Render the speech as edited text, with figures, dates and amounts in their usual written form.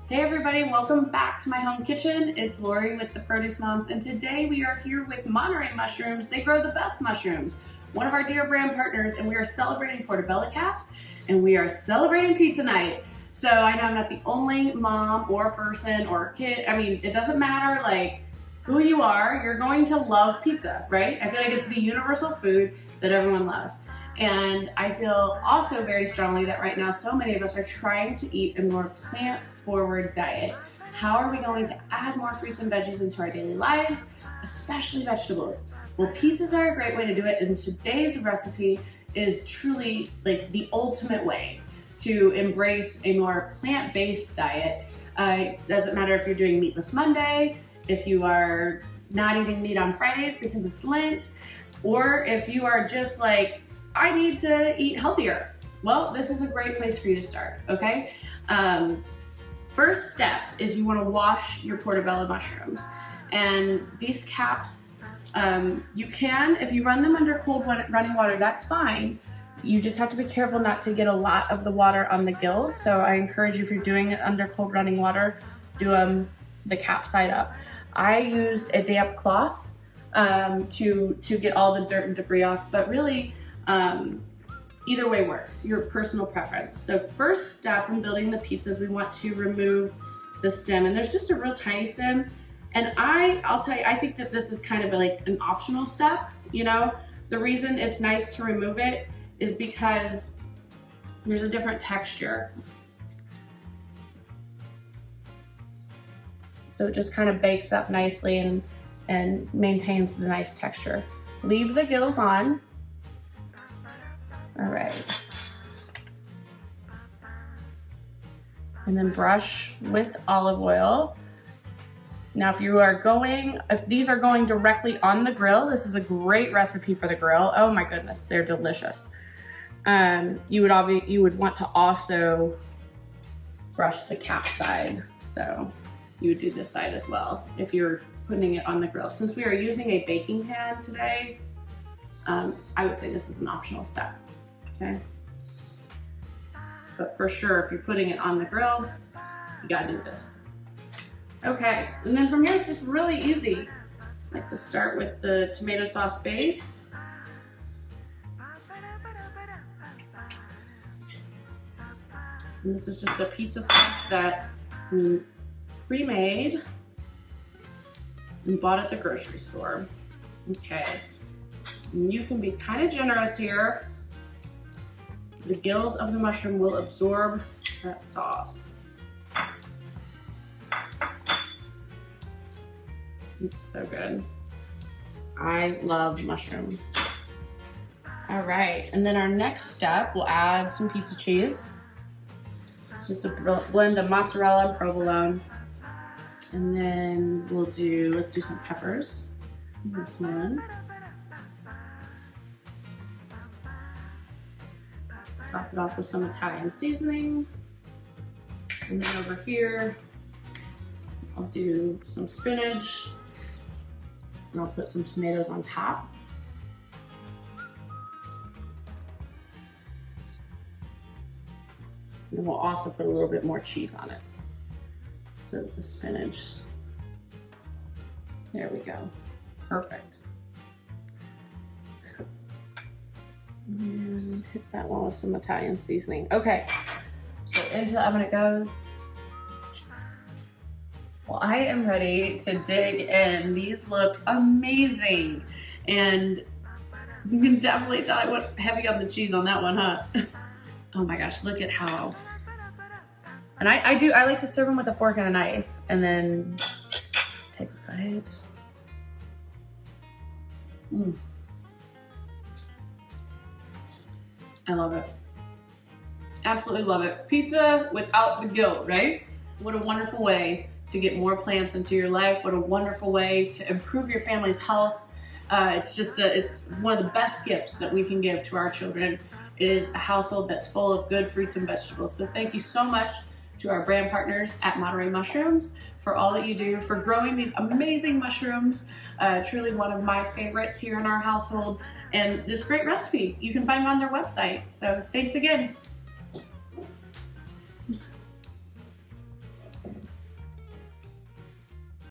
Hey everybody, welcome back to my home kitchen. It's Lori with the Produce Moms, and today we are here with Monterey mushrooms. They grow the best mushrooms, one of our dear brand partners, and we are celebrating portabella caps, and we are celebrating pizza night. So I know I'm not the only mom or person or kid. I mean, it doesn't matter like who you are, you're going to love pizza, right? I feel like it's the universal food that everyone loves. And I feel also very strongly that right now so many of us are trying to eat a more plant-forward diet. How are we going to add more fruits and veggies into our daily lives, especially vegetables? Well, pizzas are a great way to do it, and today's recipe is truly like the ultimate way to embrace a more plant-based diet. It doesn't matter if you're doing Meatless Monday, if you are not eating meat on Fridays because it's Lent, or if you are just like, I need to eat healthier. Well, this is a great place for you to start, okay? First step is you wanna wash your portabella mushrooms. And these caps, you can, if you run them under cold running water, that's fine. You just have to be careful not to get a lot of the water on the gills. So I encourage you, if you're doing it under cold running water, do the cap side up. I use a damp cloth to get all the dirt and debris off, but really, either way works, your personal preference. So first step in building the pizzas, we want to remove the stem, and there's just a real tiny stem. And I'll tell you, I think that this is kind of like an optional step, you know? The reason it's nice to remove it is because there's a different texture. So it just kind of bakes up nicely and maintains the nice texture. Leave the gills on. All right. And then brush with olive oil. Now, if these are going directly on the grill, this is a great recipe for the grill. Oh my goodness, they're delicious. You would want to also brush the cap side. So you would do this side as well if you're putting it on the grill. Since we are using a baking pan today, I would say this is an optional step. Okay, but for sure, if you're putting it on the grill, you gotta do this. Okay, and then from here, it's just really easy. I like to start with the tomato sauce base. And this is just a pizza sauce that we pre-made and bought at the grocery store. Okay, and you can be kind of generous here. The gills of the mushroom will absorb that sauce. It's so good. I love mushrooms. All right, and then our next step, we'll add some pizza cheese. Just a blend of mozzarella and provolone. And then let's do some peppers. This one. Top it off with some Italian seasoning. And then over here, I'll do some spinach. And I'll put some tomatoes on top. And then we'll also put a little bit more cheese on it. So the spinach. There we go. Perfect. And hit that one with some Italian seasoning. Okay, so into the oven it goes. Well, I am ready to dig in. These look amazing. And you can definitely tell I went heavy on the cheese on that one, huh? Oh my gosh, look at how. And I like to serve them with a fork and a knife, and then just take a bite. I love it. Absolutely love it. Pizza without the guilt, right? What a wonderful way to get more plants into your life. What a wonderful way to improve your family's health. It's one of the best gifts that we can give to our children is a household that's full of good fruits and vegetables. So thank you so much to our brand partners at Monterey Mushrooms for all that you do, for growing these amazing mushrooms. Truly one of my favorites here in our household. And this great recipe, you can find it on their website. So thanks again.